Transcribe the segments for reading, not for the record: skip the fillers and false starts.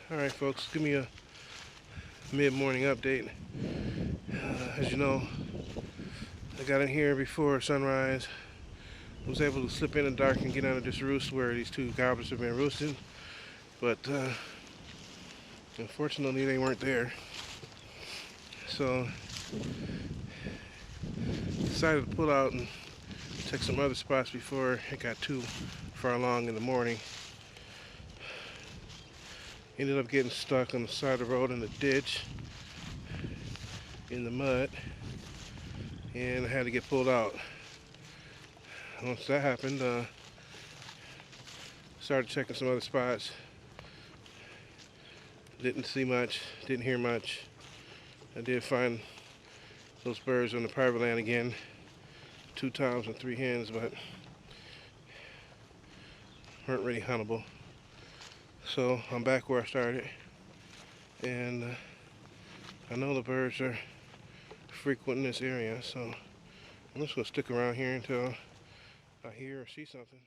Alright folks, give me a mid-morning update. As you know, I got in here before sunrise. Was able to slip in the dark and get under this roost where these two gobblers have been roosting. But unfortunately they weren't there. So decided to pull out and check some other spots before it got too far along in the morning. Ended up getting stuck on the side of the road in the ditch in the mud, and I had to get pulled out. Once that happened, started checking some other spots. Didn't see much, didn't hear much. I did find those birds on the private land again, 2 toms and 3 hens, but weren't really huntable. So I'm back where I started, and I know the birds are frequenting this area, so I'm just gonna stick around here until I hear or see something.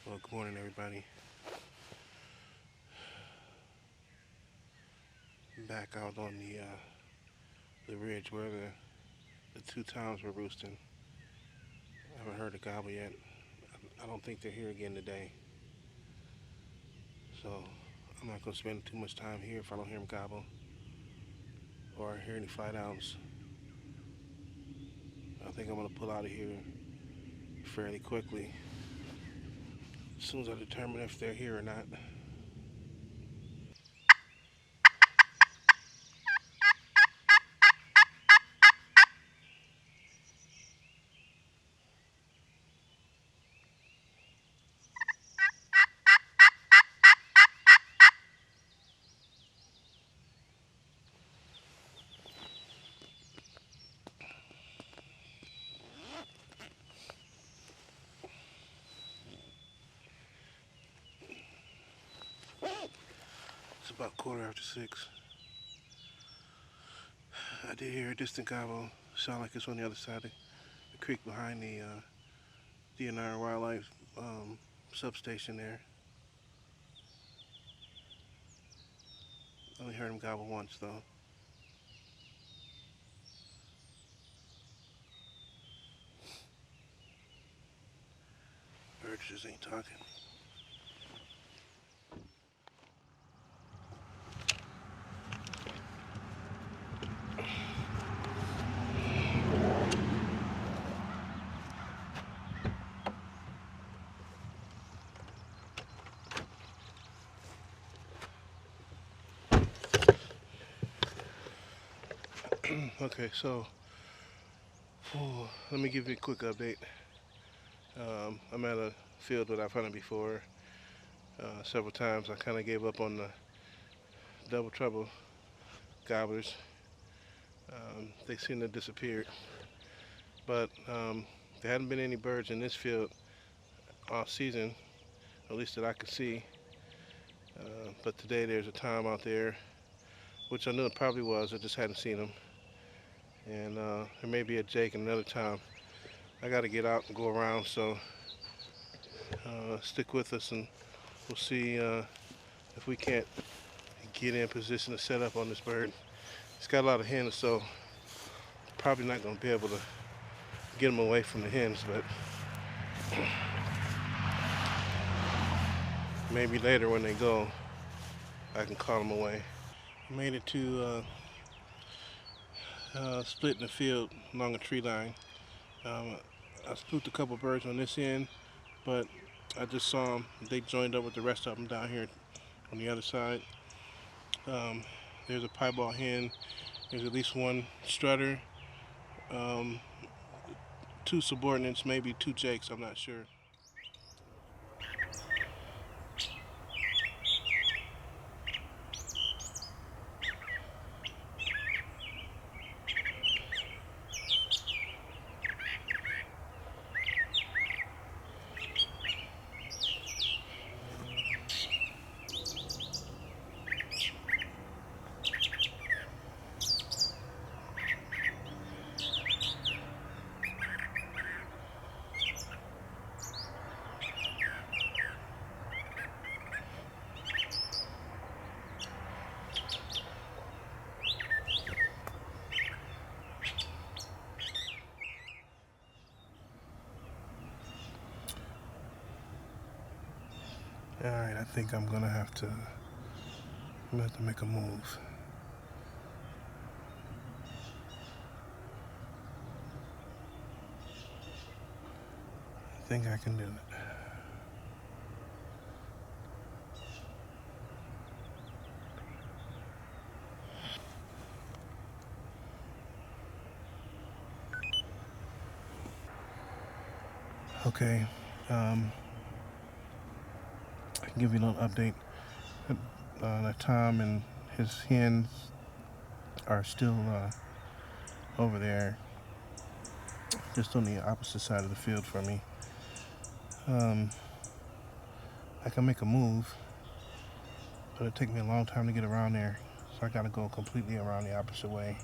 Well, good morning, everybody. Back out on the ridge where the 2 toms were roosting. I haven't heard a gobble yet. I don't think they're here again today. So I'm not gonna spend too much time here if I don't hear them gobble or hear any flight owls. I think I'm gonna pull out of here fairly quickly as soon as I determine if they're here or not. It's about 6:15. I did hear a distant gobble. Sound like it's on the other side of the creek behind the DNR Wildlife substation there. Only heard him gobble once though. Birds just ain't talking. Okay, so let me give you a quick update. I'm at a field that I've hunted before several times. I kind of gave up on the double trouble gobblers. They seem to have disappeared, but there hadn't been any birds in this field all season, at least that I could see. But today there's a tom out there, which I knew it probably was. I just hadn't seen him. And there may be a jake and another tom. I got to get out and go around, so stick with us and we'll see if we can't get in position to set up on this bird. It's got a lot of hens, so probably not going to be able to get them away from the hens, but maybe later when they go, I can call them away. Made it to split in the field along a tree line. I spooked a couple birds on this end, but I just saw them. They joined up with the rest of them down here on the other side. There's a piebald hen. There's at least one strutter, 2 subordinates, maybe 2 jakes, I'm not sure. think I'm gonna have to make a move. I think I can do it. Okay, I can give you a little update. Tom and his hens are still over there, just on the opposite side of the field from me. I can make a move, but it'll take me a long time to get around there. So I gotta go completely around the opposite way,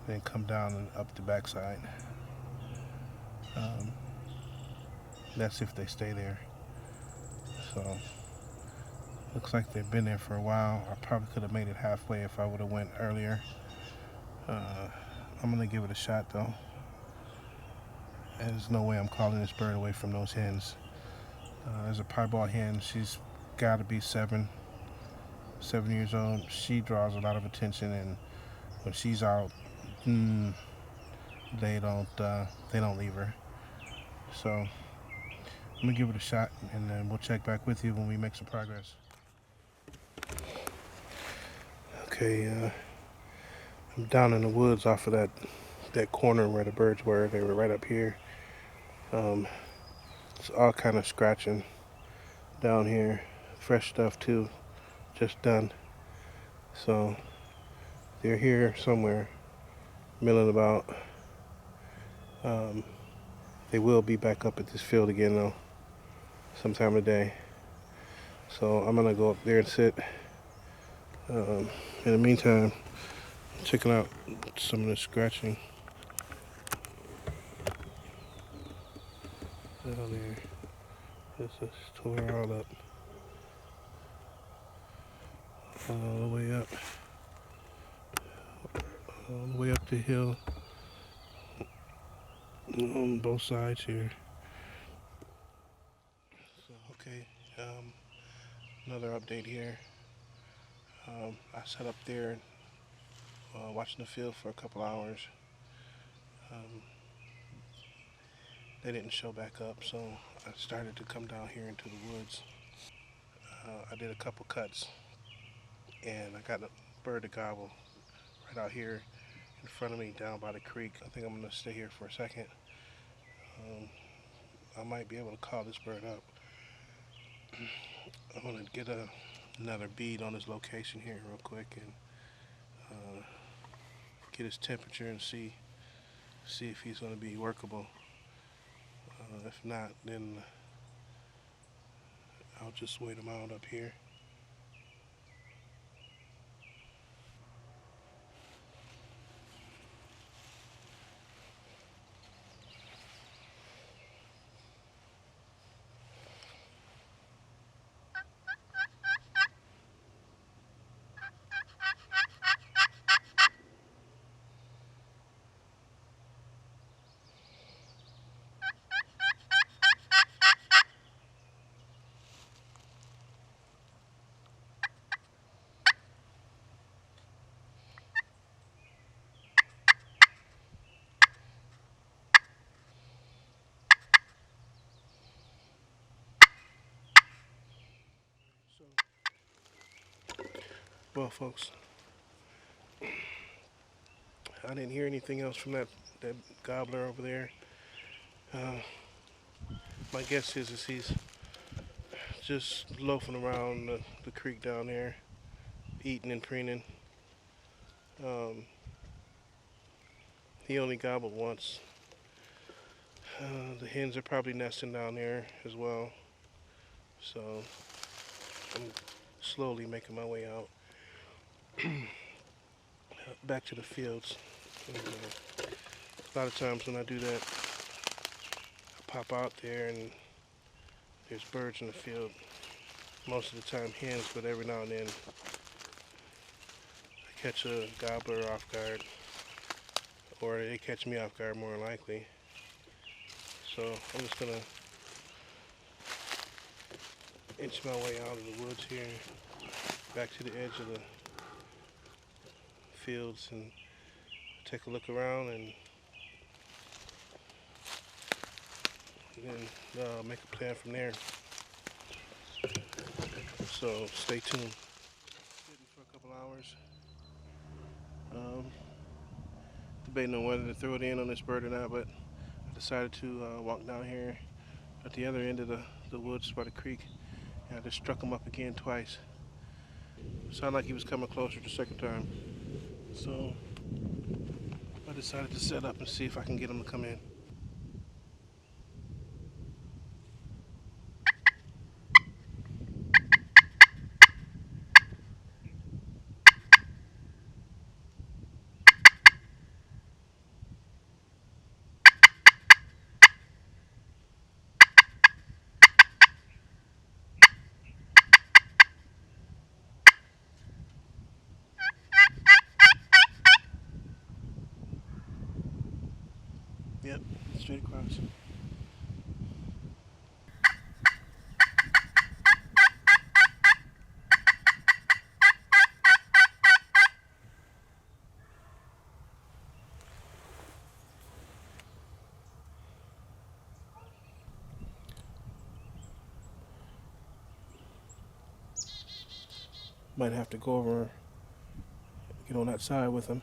then come down and up the backside. That's if they stay there. So looks like they've been there for a while. I probably could have made it halfway if I would have went earlier. I'm gonna give it a shot though. And there's no way I'm calling this bird away from those hens. There's a piebald hen. She's got to be 7 years old. She draws a lot of attention, and when she's out, they don't leave her. So I'm gonna give it a shot, and then we'll check back with you when we make some progress. Okay, I'm down in the woods off of that corner where the birds were. They were right up here. It's all kind of scratching down here. Fresh stuff too, just done. So they're here somewhere, milling about. They will be back up at this field again though, sometime today. So I'm gonna go up there and sit. In the meantime, checking out some of the scratching down there. This is tore all up, all the way up, all the way up the hill on both sides here. So okay, another update here. I sat up there watching the field for a couple hours. They didn't show back up, so I started to come down here into the woods. I did a couple cuts, and I got a bird to gobble right out here in front of me down by the creek. I think I'm gonna stay here for a second. I might be able to call this bird up. I'm gonna get another bead on his location here real quick and get his temperature and see if he's gonna be workable. If not, then I'll just wait him out up here. Well, folks, I didn't hear anything else from that gobbler over there. My guess is he's just loafing around the creek down there, eating and preening. He only gobbled once. The hens are probably nesting down there as well. So I'm slowly making my way out back to the fields. And, a lot of times when I do that, I pop out there and there's birds in the field. Most of the time hens, but every now and then I catch a gobbler off guard, or they catch me off guard more than likely. So I'm just gonna inch my way out of the woods here, back to the edge of the fields and take a look around and then make a plan from there. So stay tuned. Sitting for a couple hours, debating on whether to throw it in on this bird or not, but I decided to walk down here at the other end of the woods by the creek, and I just struck him up again twice. Sounded like he was coming closer the second time. So I decided to set up and see if I can get him to come in. Yep, straight across. Might have to go over, get on that side with him.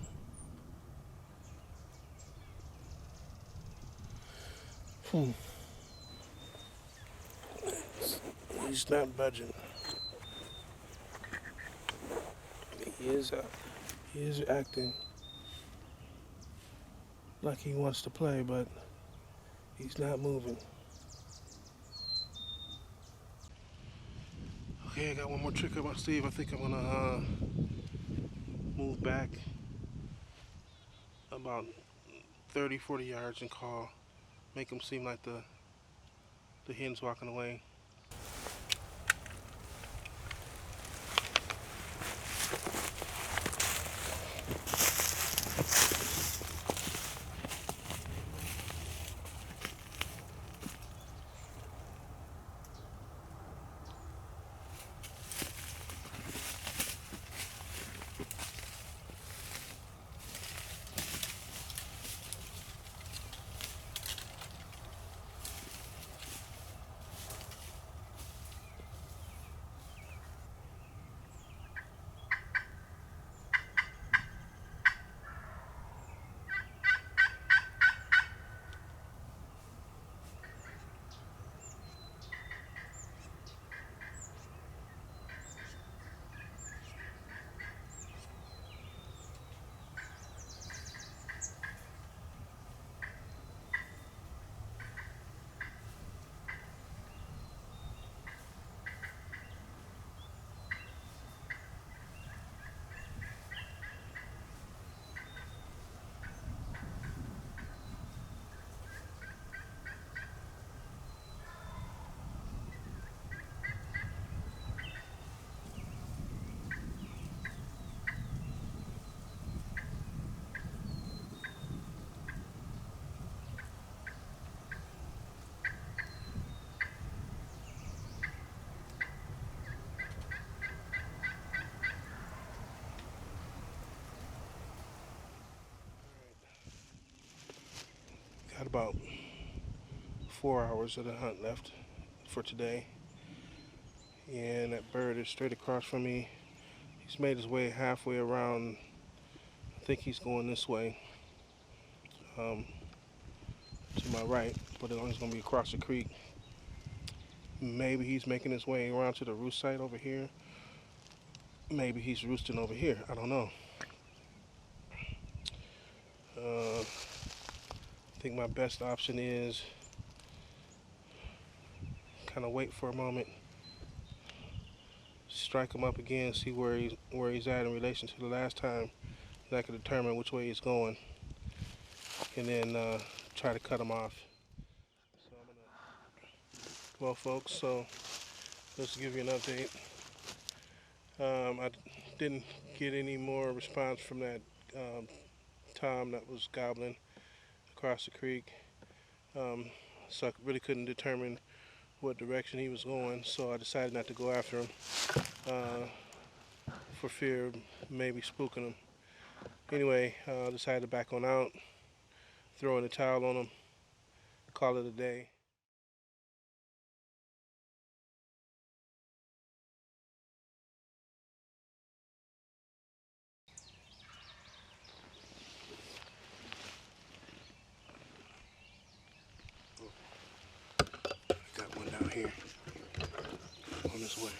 He's not budging. He is acting like he wants to play, but he's not moving. Okay, I got one more trick up my sleeve. I think I'm gonna move back about 30, 40 yards and call. Make him seem like the hen's walking away. Got about 4 hours of the hunt left for today. And that bird is straight across from me. He's made his way halfway around. I think he's going this way, to my right, but he's going to be across the creek. Maybe he's making his way around to the roost site over here. Maybe he's roosting over here. I don't know. I think my best option is kind of wait for a moment, strike him up again, see where he's at in relation to the last time, and I can determine which way he's going, and then try to cut him off. So well, folks, so just to give you an update, I didn't get any more response from that tom that was gobbling across the creek, so I really couldn't determine what direction he was going, so I decided not to go after him for fear of maybe spooking him. Anyway, I decided to back on out, throw in the towel on him, call it a day. Got one down here on his way.